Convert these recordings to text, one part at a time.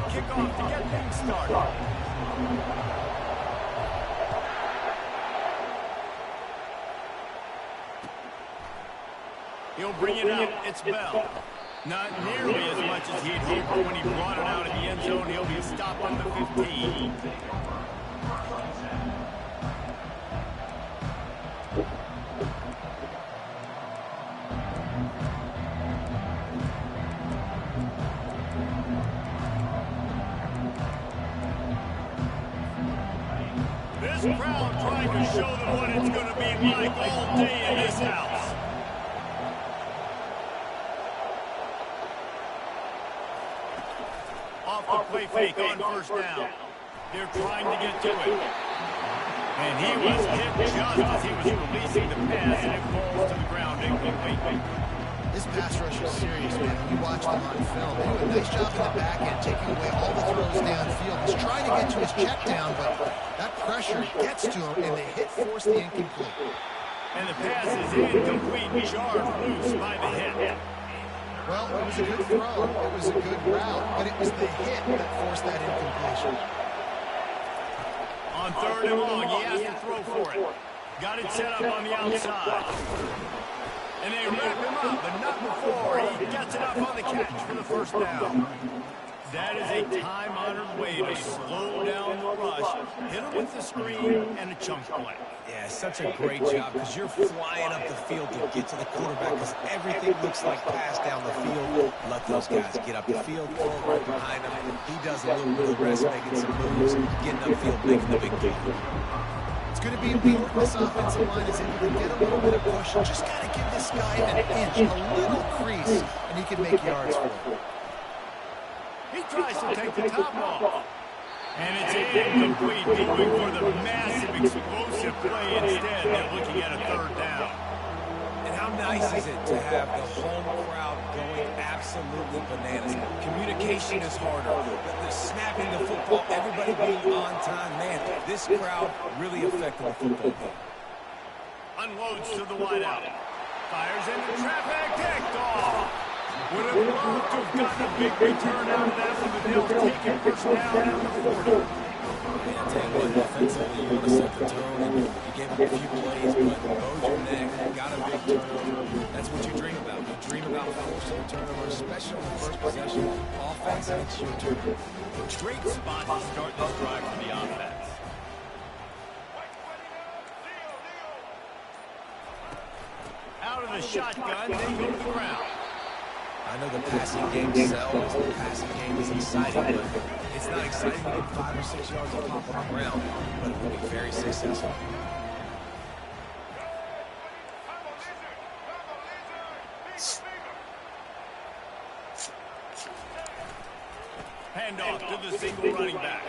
kickoff to get things started. He'll bring it out. It's Bell. Not nearly as much as he'd hoped when he brought it out of the end zone. He'll be stopped on the 15. This crowd trying to show them what it's going to be like all day in this house. Off the play fake on first down. They're trying to get to it. And he was hit just as he was releasing the pass, and it falls to the ground incomplete. This pass rush is serious, man. When you watch them on film, they do a nice job in the back end, taking away all the throws downfield. He's trying to get to his check down, but that pressure gets to him, and the hit forced the incomplete. And the pass is incomplete, charged loose by the hit. Well, it was a good throw, it was a good route, but it was the hit that forced that incompletion. On third and long, he has to throw for it. Got it set up on the outside. And they wrap him up, but not before he gets it up on the catch for the first down. That is a time-honored way to slow down the rush, hit him with the screen, and a chunk play. Yeah, such a great job because you're flying up the field to get to the quarterback because everything looks like pass down the field. Let those guys get up the field, throw right behind him. He does a little bit of rest, making some moves, getting upfield, making the big play. It's going to be important this offensive line is able to get a little bit of push. Just got to give this guy an inch, a little crease, and he can make yards for it. He tries to take the top off. And it's incomplete, going for the massive, explosive play instead. They're looking at a third down. And how nice is it to have the home crowd going absolutely bananas? Communication is harder. The snapping the football, everybody being on time. Man, this crowd really affected the football game. Unloads to the wideout. Fires into traffic. Picked off. Would have loved to have gotten a big return out of that one, but they'll take it first down at the 40. I'll tell you what, defensively, you want to set the tone, and you gave up a few plays, but bowed your neck, got a big turnover. That's what you dream about. You dream about forcing a turnover, especially on the first possession. Offense, it's your turn. Great spot to start this drive for the offense. Out of the shotgun, they go to the ground. I know the passing game sells, the passing game is exciting, but it's not exciting to get 5 or 6 yards on top of the ground, but it will be very successful. Handoff to the single running back.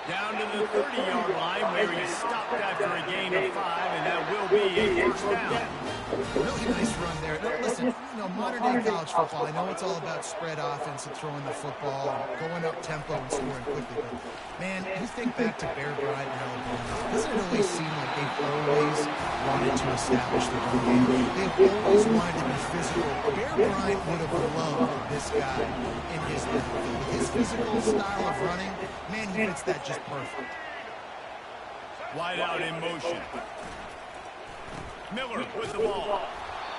Down to the 30-yard line where he stopped after a gain of 5, and that will be a first down. Really nice run there. Now, listen, you know, modern-day college football, I know it's all about spread offense and throwing the football and going up tempo and scoring quickly, but, man, you think back to Bear Bryant and Alabama, doesn't it always seem like they've always wanted to establish the run game? They've always wanted to be physical. Bear Bryant would have loved this guy in his backfield. With his physical style of running, man, he fits that just perfect. Wide out in motion. Miller with the ball.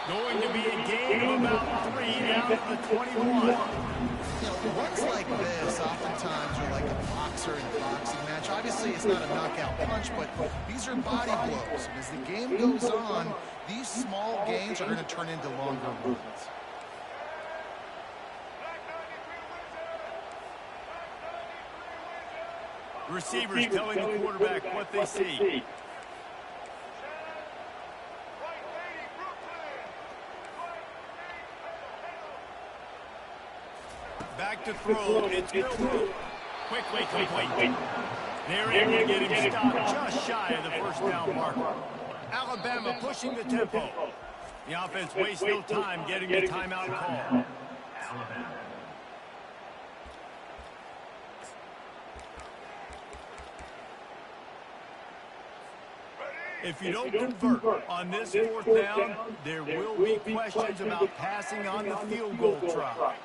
Going to be a gain of about 3 down to the 21. You know, runs like this oftentimes are like a boxer in a boxing match. Obviously, it's not a knockout punch, but these are body blows. And as the game goes on, these small gains are going to turn into longer runs. Receivers telling the quarterback what they see. Back to throw. It's Miller. Quickly complete. They're able to get him stopped just shy of the first down marker. Alabama pushing the tempo. The offense wastes no time getting the timeout call. If you don't convert on this fourth down, there will be questions about passing on the field goal try.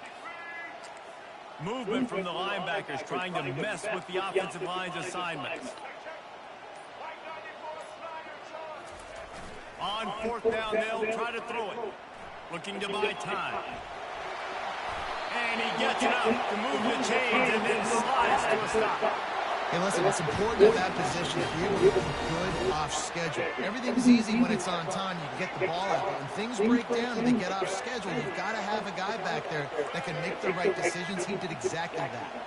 Movement from the linebackers trying to mess with the offensive line's assignments. On 4th down, they'll try to throw it. Looking to buy time. And he gets it up to move the chains and then slides to a stop. Hey, listen, it's important at that position to be able to be good off schedule. Everything's easy when it's on time. You get the ball out. But when things break down and they get off schedule, you've got to have a guy back there that can make the right decisions. He did exactly that.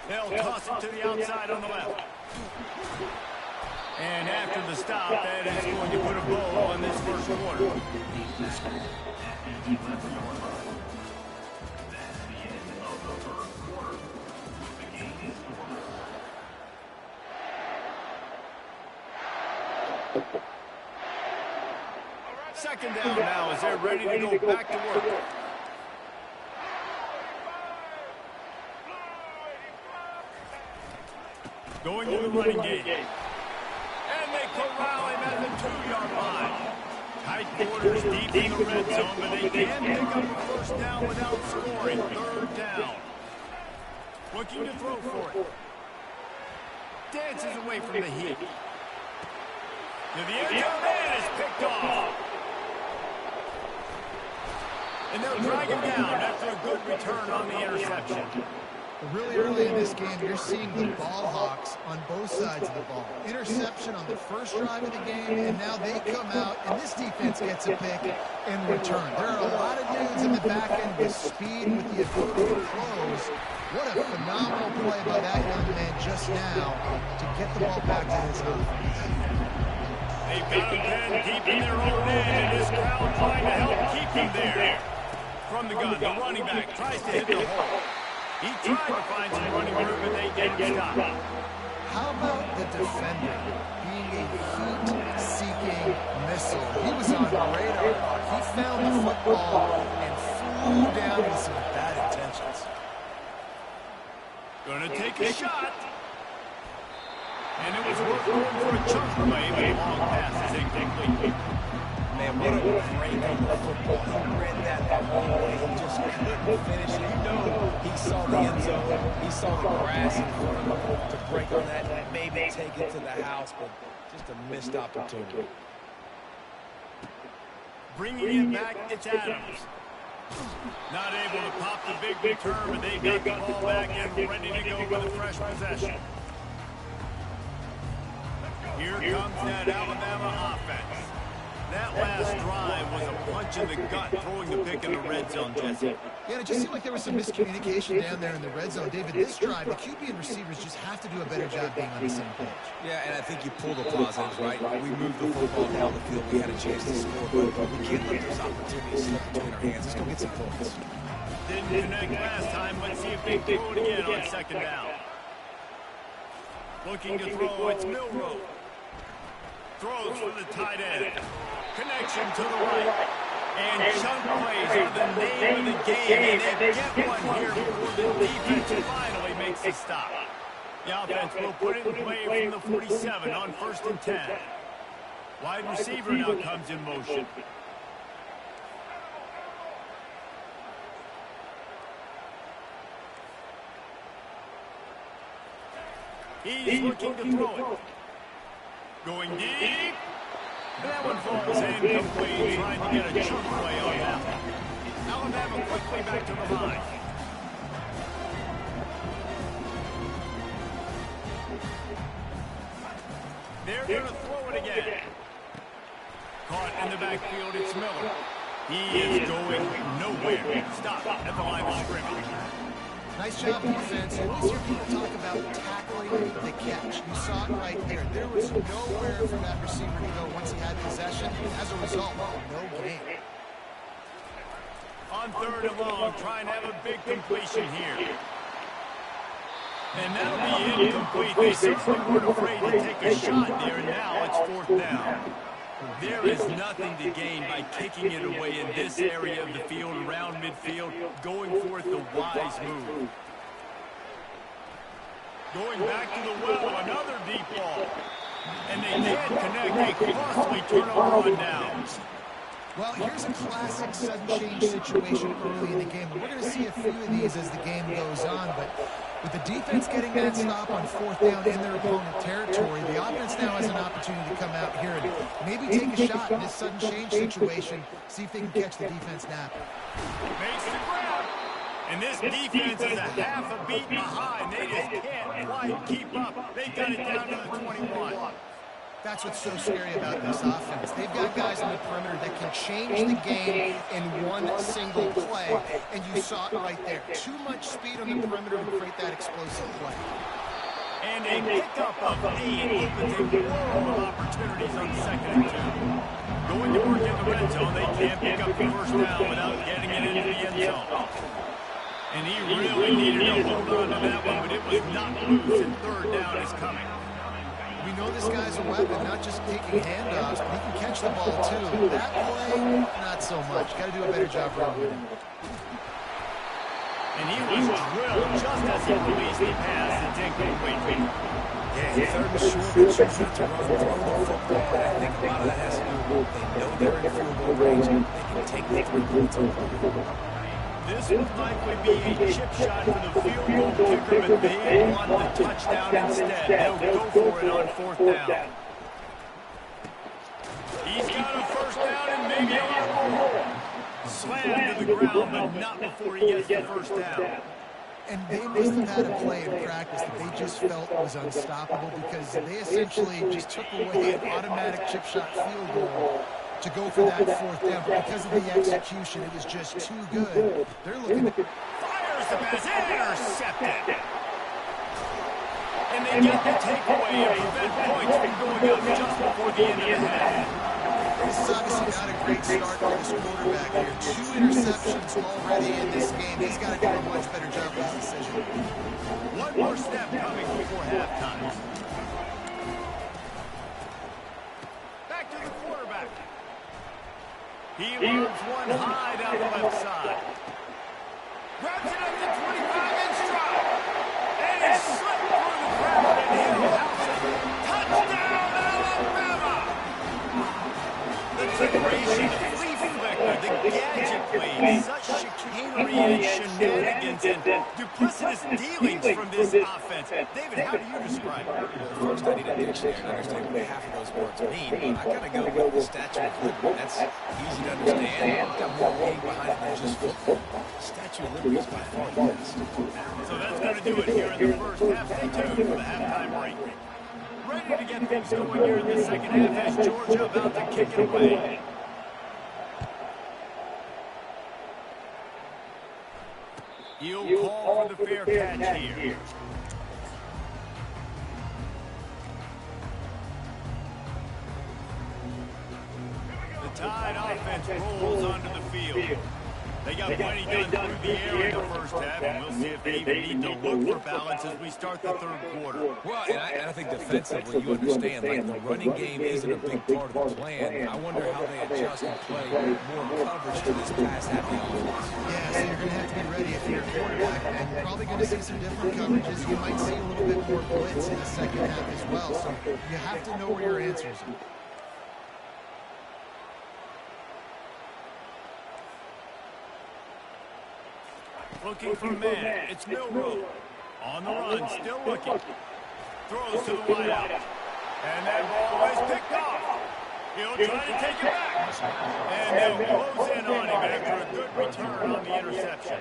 They'll toss it to the outside on the left. And after the stop, that is going to put a bow on this first quarter. Second down now as they're ready to go back to work. Going to the running game. And they corral him at the 2-yard line. Tight quarters deep in the red zone, but they can pick up a first down without scoring. 3rd down. Looking to throw for it. Dances away from the heat. To the end zone, and is picked off. And they'll drag him down after a good return on the interception. Really early in this game, you're seeing the ball hawks on both sides of the ball. Interception on the first drive of the game, and now they come out, and this defense gets a pick in return. There are a lot of dudes in the back end with speed, with the ability to close. What a phenomenal play by that young man just now to get the ball back to his offense. They've got him pinned deep in their own end, and this crowd trying to help keep him there. From the gun, the running back tries to hit the hole. He tried to find some running room, but they didn't stop. How about the defender being a heat-seeking missile? He was on radar. He found the football and flew down with some bad intentions. Gonna take a shot. And it was worth going for a chunk play, but a long pass is incomplete. Man, what a break on the football. He read that the whole way. He just couldn't finish it. You know, he saw the end zone. He saw the grass in front of him to break on that and maybe take it to the house, but just a missed opportunity. Bringing it back, it's Adams. Not able to pop the big return, but they got the ball back and ready to go with a fresh possession. Here comes that Alabama offense. That last drive was a punch in the gut, throwing the pick in the red zone, Jesse. Yeah, it just seemed like there was some miscommunication down there in the red zone. David, this drive, the QB and receivers just have to do a better job being on the same page. Yeah, and I think you pull the positives, right? We moved the football down the field. We had a chance to score, but we can't let those opportunities slip between our hands. Let's go get some points. Didn't connect last time. Let's see if they throw it again on 2nd down. Looking to throw, it's Milroe. Throws for the tight end. Connection to the right. And chunk plays are the name of the game. And they get one here before the defense finally makes a stop. The offense will put it in play from the 47 on 1st and 10. Wide receiver now comes in motion. He's looking to throw it. Going deep. That one falls incomplete, trying to get a chunk play on that one. Alabama quickly back to the line. They're going to throw it again. Caught in the backfield, it's Miller. He is going nowhere. Stop at the line of scrimmage. Nice job, defense. You always hear people talk about tackling the catch. You saw it right there. There was nowhere for that receiver to go once he had possession. As a result, no gain. On 3rd and long, trying to have a big completion here. And that'll be incomplete. They certainly weren't afraid to take a shot there, and now it's 4th down. There is nothing to gain by kicking it away in this area of the field, around midfield, going for it the wise move. Going back to the well, another deep ball. And they can't connect a costly turnover on downs. Well, here's a classic sudden change situation early in the game. We're going to see a few of these as the game goes on, but with the defense getting that stop on fourth down in their opponent territory, the offense now has an opportunity to come out here and maybe take a shot in this sudden change situation, see if they can catch the defense napping. Makes the grab. And this defense is a half a beat behind. They just can't quite keep up. They've got it down to the 21. That's what's so scary about this offense. They've got guys on the perimeter that can change the game in one single play, and you saw it right there. Too much speed on the perimeter to create that explosive play. And a pickup of 8 opens a world of opportunities on 2nd and 2. Going to work in the red zone, they can't pick up the first down without getting it into the end zone. And he really needed to hold on to that one, but it was not loose, and 3rd down is coming. We know this guy's a weapon, not just taking handoffs, but he can catch the ball too. That play, not so much. Got to do a better job running with him. And he was drilled just as he released the pass. It's incomplete. Yeah, 3rd and short, they choose not to run through the football, and I think a lot of that has to do with they know they're in field goal range, and they can take the 3 points over. This would likely be a chip shot for the field goal kicker, but they want the touchdown instead. They'll go for it on 4th down. He's got a 1st down and maybe a lot more. Slammed to the ground, but not before he gets the 1st down. And they must have had a play in practice that they just felt was unstoppable because they essentially just took away an automatic chip shot field goal to go for that 4th down, but because of the execution, it was just too good. They're looking to... Fires the pass, intercepted. And they get the takeaway and prevent points from going up just before the end of the half. This is obviously not a great start for this quarterback here. 2 interceptions already in this game. He's got to do a much better job with his decision. One more step coming before halftime. Back to the quarterback. He loads one high down the left side. Grabs it up to 25 in stride. And he slipped through the crowd and he'll house it. Touchdown, Alabama! The separation, the flea flicker, the gadget plays, such chicanery and shenanigans and duplicitous dealings from this offense. David, how do you describe it? First, I need a dictionary to understand what half of those words mean, but I gotta go with the Statue of Liberty. That's easy to understand. It's got more weight behind it than just football. The Statue of Liberty is by far the best. So that's going to do it here in the first half. Stay tuned for the halftime break. Ready to get things going here in the second half as Georgia about to kick it away. He'll call for the fair catch here. The Tide offense rolls onto the field. They got plenty done through the air in the first half, and we'll see if they even need to look for balance as we start the 3rd quarter. Well, and I think defensively, you understand, like the running game isn't a big part of the plan. I wonder how they adjust and play more coverage to this pass-happy offense. Yeah, so you're going to have to be ready if you're a quarterback, and you're probably going to see some different coverages. You might see a little bit more blitz in the second half as well, so you have to know where your answers are. Looking for a man. It's Milroe. On the run, still looking. Throws to the wideout. And that ball is picked off. He'll try to take it back. And they'll close in on him after a good return on the interception.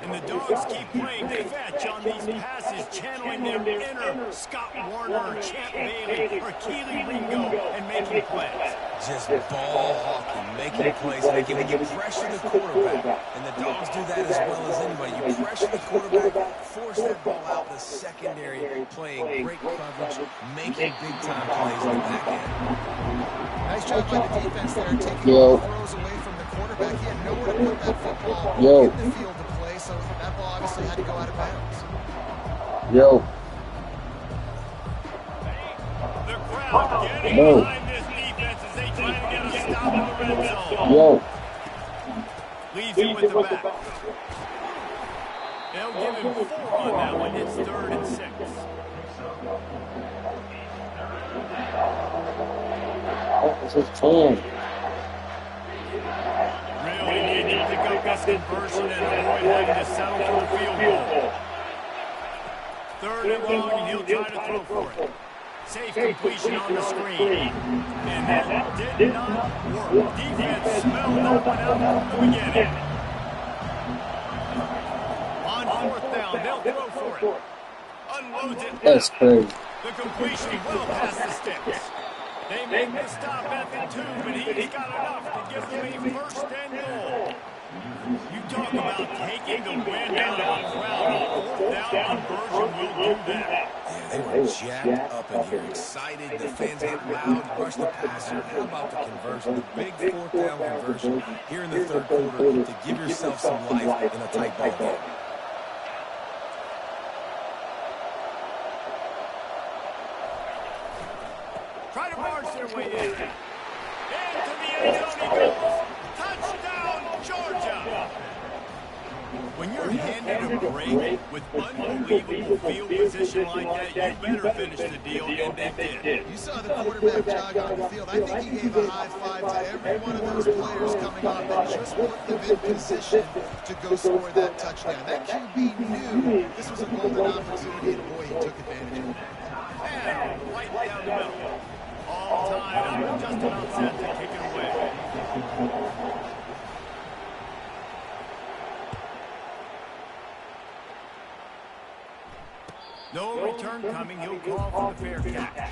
And the Dogs keep playing fetch on these passes, channeling their inner Scott Warner, Champ Bailey, or Keely Ringo, and making plays. Just ball hawking, making plays. When you pressure the quarterback, and the Dogs do that as well as anybody, you pressure the quarterback, force that ball out in the secondary, playing great coverage, making big-time plays in the back end. Nice job by the defense there, taking all throws away from the quarterback. He had nowhere to put that football in the field to play, so that ball obviously had to go out of bounds. The crowd getting behind this defense as they try to get a stop in the red zone. Leads it with the back. They'll give him 4 on that one. It's 3rd and 6. This is 10. Really need to pick up this conversion and avoid having to settle for the field goal. 3rd and long, and he'll try to throw for it. Safe completion on the screen. And that did not work. Defense smelled that one out from the beginning. On 4th down, they'll throw for it. Unloads it. That's crazy. The completion well past the sticks. They make the stop at the 2, but he's got enough to give them a 1st and goal. You talk about taking the wind out of a crowd. A 4th down conversion will do that. Yeah, they were jacked up in here, excited. The fans get loud, rush the passer. How about the conversion? The big 4th down conversion here in the 3rd quarter to give yourself some life in a tight ball game. Try to march their way in. Into the end zone he goes. Touchdown, Georgia. When you're handed a break with unbelievable field position like that, you better finish the deal, and they did. You saw the quarterback jog on the field. I think he gave a high five to every one of those players coming off that just put them in position to go score that touchdown. That QB knew this was a golden opportunity, and boy, he took advantage of it. And right down the middle. All tied up, just about set to kick it away. No return coming. He'll call for the fair catch.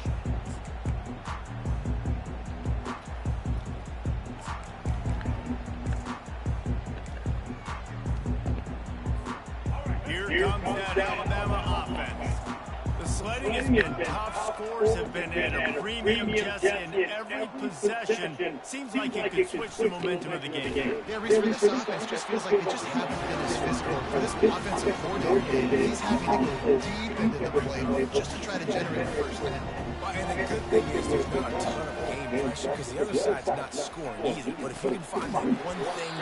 Here comes that Alabama offense. The sledding has been tough. Scores have been at a premium, Jesse, in every possession. Seems like it could switch the momentum of the game. Yeah, Reese, for this offense just feels like they just haven't been as physical. For this offensive coordinator, he's having to go deep into the playbook just to try to generate a 1st down. And the good thing is there's not a ton of game pressure because the other side's not scoring either. But if you can find that one thing,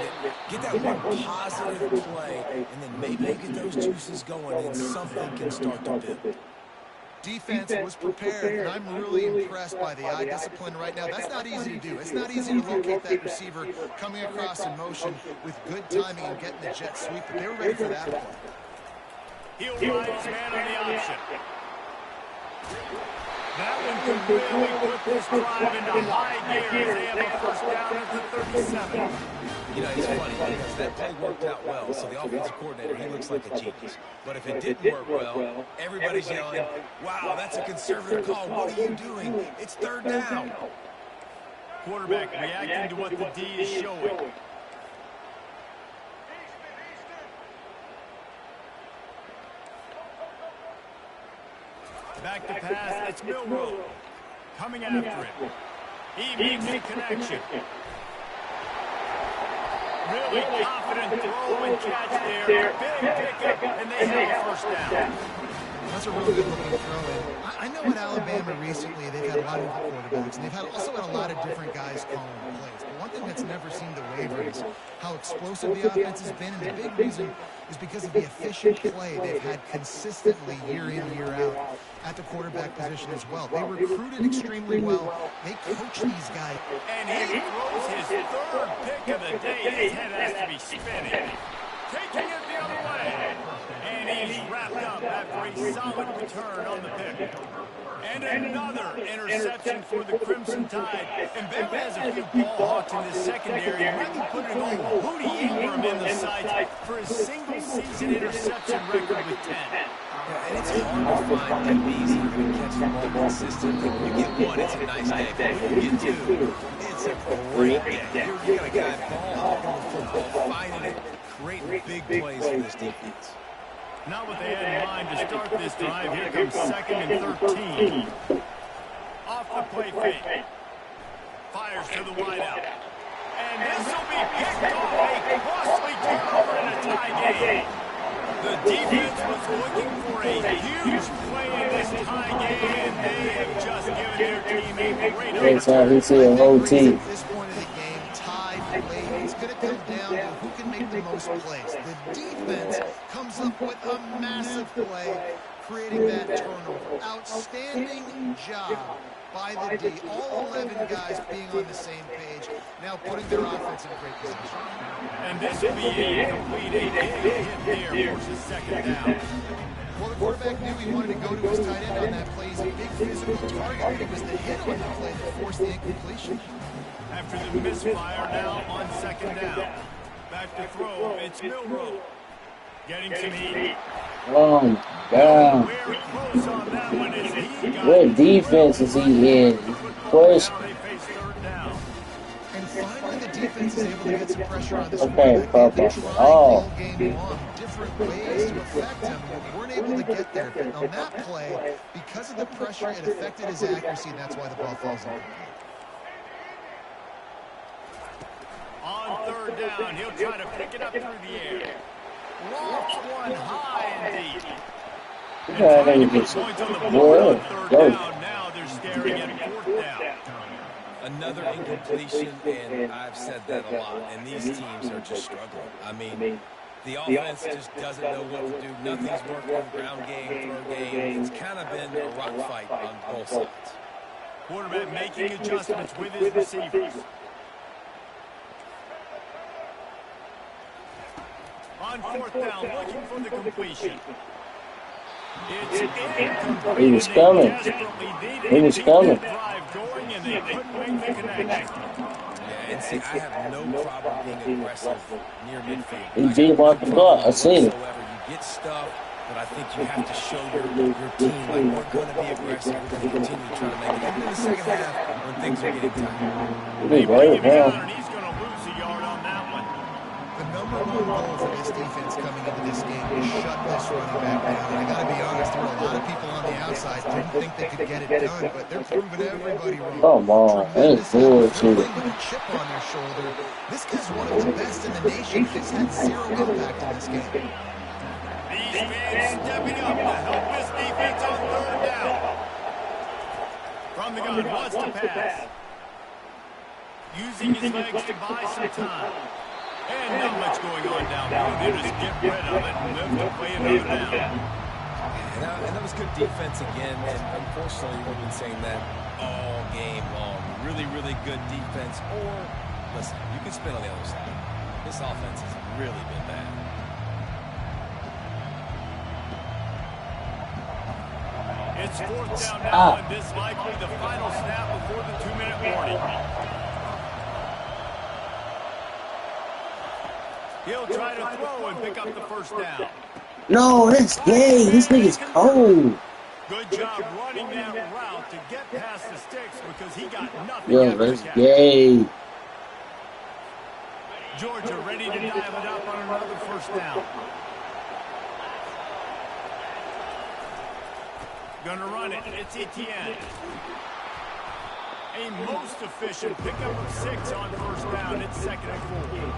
get that one positive play, and then maybe get those juices going, and something can start to build. Defense was prepared, and I'm really impressed by the eye discipline right now. That's not easy to do. It's not easy to locate that receiver coming across in motion with good timing and getting the jet sweep, but they were ready for that play. He'll ride his man on the option. That one could really put this drive into high gear as they have a 1st down at the 37. You know, it's funny because that play worked out well, so the offensive coordinator, he looks like a genius. But if it didn't work well, everybody's yelling, wow, that's a conservative call. What are you doing? It's 3rd down. Quarterback reacting to what the D is showing. Back to pass, it's Milrow. Coming after it. He makes the connection. Really confident throw and catch there. Big pickup, and they have a 1st down. That's a really good looking throw in. I know at Alabama recently they've had a lot of different quarterbacks, and they've also had a lot of different guys calling plays. But one thing that's never seemed to waver is how explosive the offense has been, and the big reason is because of the efficient play they've had consistently year in, year out at the quarterback position as well. They recruited extremely well. They coach these guys. And he throws his 3rd pick of the day. His head has to be spinning. Taking it the other way. And he's wrapped up after a solid return on the pick. And another interception for the Crimson Tide. And Bama has a few ball hawks in this secondary. Might be putting old Hootie Ingram in the sights for his single-season interception record with 10. Yeah, and it's hard to find MVs who are going to catch the ball consistently. When you get one, it's a nice day. But when you get 2, it's a great day. You got a guy ball hawking the football, finding it, creating big plays for this defense. Not what they had in mind to start this drive. Here comes 2nd and 13. Off the play fake. Fires to the wideout. And this will be picked off. A costly turnover in a tie game. The defense was looking for a huge play in this tie game, and they have just given their team a great opportunity. At this point of the game, tied, late. It's going to come down to who can make the most plays. The defense comes up with a massive play, creating that turnover. Outstanding job by the D. All 11 guys being on the same page, now putting their offense in a great position. And this will be incomplete. A big hit there forces second down. Well, the quarterback knew he wanted to go to his tight end on that play. He's a big physical target. It was the hit on the play that forced the incompletion. After the misfire, now on second down. Back to throw, it's Milrow. Getting some heat. Oh, God. Very close on that one as he got What defense is he in? First. Now they face third down. And finally, the defense is able to get some pressure on this Okay, quarterback. They've been Papa. trying Oh. all game long, different ways to affect him, but weren't able to get there. But on that play, because of the pressure, it affected his accuracy, and that's why the ball falls incomplete. On third down, he'll try to pick it up through the air. Lofts one high and deep. And trying to put points on the board on third down. Now they're staring at fourth down. Another incompletion, and I've said that a lot, and these teams are just struggling. I mean, the offense just doesn't know what to do. Nothing's working, ground game, throw game. It's kind of been a rock fight on both sides. Quarterback making adjustments with his receivers. On fourth down, looking for the completion. It's incomplete. He was coming. He was coming. Drive going, and they couldn't make the connection. Yeah, and see, I have no problem being aggressive near midfield. He beat him off the block. I seen it. You get stuff, but I think you have to show your team, like, we're going to be aggressive. We're going to continue to try to make it happen in the second half when things are getting tight. He right Bring him down, now. and he's going to lose a yard on that one. The number one goal for this defense coming into this game is shut this running back down. And I got to be honest, there were a lot of people on the outside didn't think they could get it done, but they're proving everybody wrong. Come on. That's bullshit. With a chip on their shoulder. This guy's one of the best in the nation. He's had zero impact in this game. These fans stepping up to help this defense on third down. From the gun, wants to pass. Using his legs to buy some time. And not much going on down there. They just get rid of it and live to play another down. And that was good defense again, and unfortunately we've been saying that all game long. Really, really good defense. Or, listen, you can spin on the other side. This offense has really been bad. It's fourth down now, and this likely the final snap before the 2-minute warning. He'll try to throw and pick up the first down. No, that's gay. This nigga's cold. Good job running that route to get past the sticks because he got nothing. Yo, that's gay. Georgia ready to dial it up on another first down. Gonna run it. It's Etienne. A most efficient pickup of 6 on first down. It's 2nd and 4.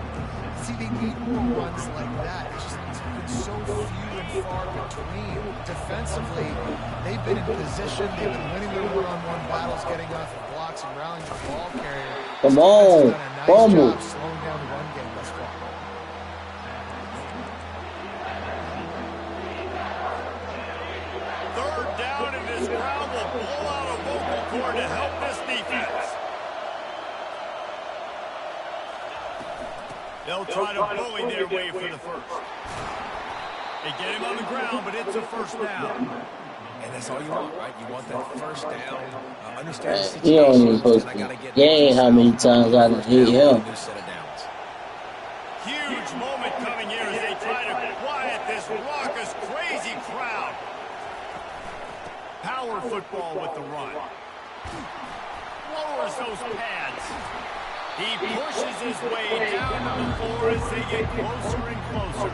See, they need more runs like that. It's just been so few and far between. Defensively, they've been in position. They've been winning their one-on-one battles, getting off of blocks and rallying the ball carrier. Come on. Done a nice Fumble. job slowing down the run game thus far. Third down, and this crowd will blow out a vocal cord to help this defense. They'll try to bully their way for the first. They get him on the ground, but it's a first down. And that's all you want, right? You want that first down. Understand the He situation. don't even supposed to. Dang, how many times I done hit him. Huge moment coming here as they try to quiet this raucous, crazy crowd. Power football with the run. Lowers those pads. He pushes his way down to the floor as they get closer and closer.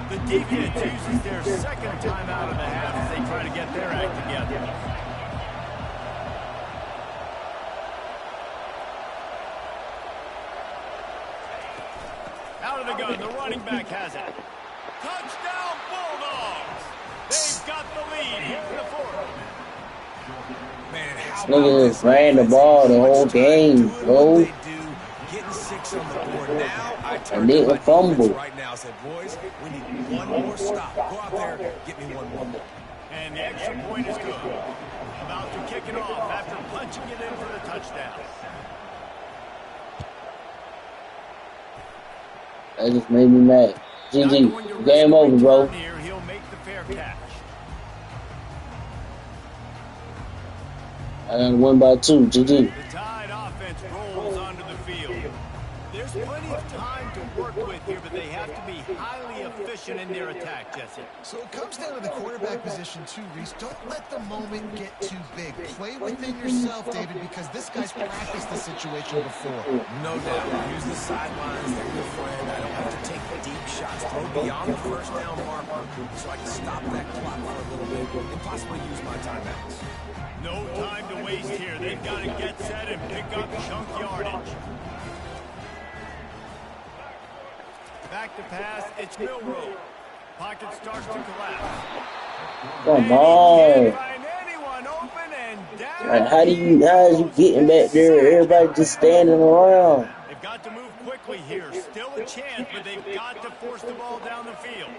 The defense uses their second timeout of the half as they try to get their act together. Out of the gun, the running back has it. Touchdown, Bulldogs! They've got the lead here in the fourth. This nigga just ran the ball the whole game, bro. Getting 6 picks on the board. Now I turn And to then my a fumble. defense right now. I said, boys, we need one more stop. Go out there, get me one more. And the extra point is good. About to kick it off after punching it in for the touchdown. That just made me mad. GG. Game over, bro. Here, he'll make the fair catch. I gotta win by 2. GG. The Tide offense rolls onto the field. There's plenty of time to work with here, but they have to be highly efficient in their attack, Jesse. So it comes down to the quarterback position too, Reese. Don't let the moment get too big. Play within yourself, David, because this guy's practiced the situation before. No doubt. Use the sidelines. They're your friend. I don't have to take deep shots. Throw beyond the first down marker so I can stop that clock for a little bit and possibly use my timeouts. No time to waste here. They've got to get set and pick up chunk yardage. Back to pass, it's Milrow. Pocket starts to collapse. Come Can't on. find anyone open and down. Like, how is you getting back there? Everybody just standing around. They've got to move quickly here. Still a chance, but they've got to force the ball down the field.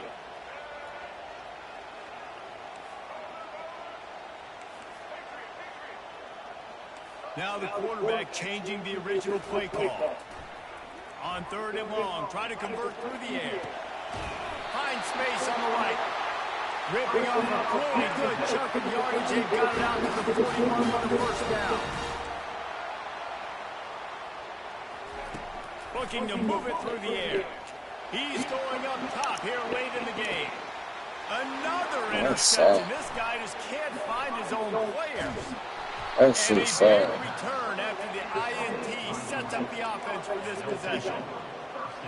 Now the quarterback changing the original play call. On 3rd and long, try to convert through the air. Find space on the right. Ripping off a pretty good chunk of yardage. They've got it out to the 41 for the first down. Looking to move it through the air. He's going up top here late in the game. Another interception. This guy just can't find his own players. That's so sad. Return after the INT sets up the offense for this possession.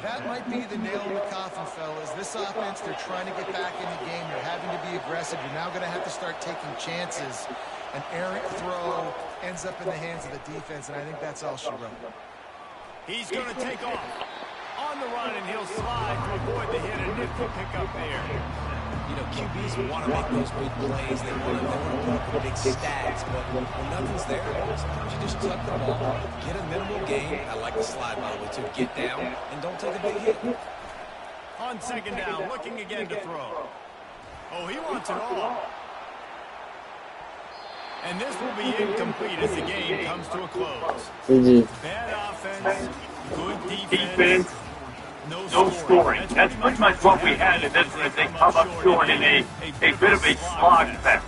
That might be the nail in the coffin, fellas. This offense, they're trying to get back in the game. They're having to be aggressive. You're now going to have to start taking chances. An errant throw ends up in the hands of the defense, and I think that's all she wrote. He's going to take off on the run, and he'll slide to avoid the hit. A nifty pickup there. You know, QBs want to make those big plays. They want to put up the big stats, but when nothing's there, sometimes you just tuck the ball, get a minimal gain. I like the slide, by the way, too. Get down and don't take a big hit. On 2nd down, looking again to throw. Oh, he wants it all. And this will be incomplete as the game comes to a close. Bad offense, good defense. No scoring. That's pretty much what we had in this one. They come up short in a bit of a slog fest.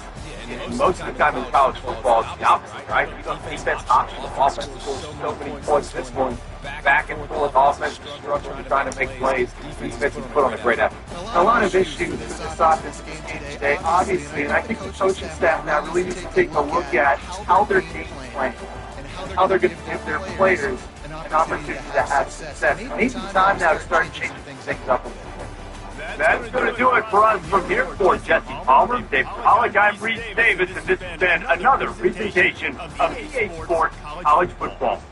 And most of the time in college football, it's the opposite, right? You got defense options, offense scores so many points. This one, back and forth, offense struggling, trying to make plays. Defense has put on a great effort. A lot of issues with this offense game today, obviously, and I think the coaching staff now really needs to take a look at how they're game playing, how they're going to give their players an opportunity to have success. It needs some time now to start changing things up a little bit. That's going to do it for us from here for Jesse Palmer, Dave Pollock, I'm Reese Davis, and this has been another presentation of EA Sports College Football.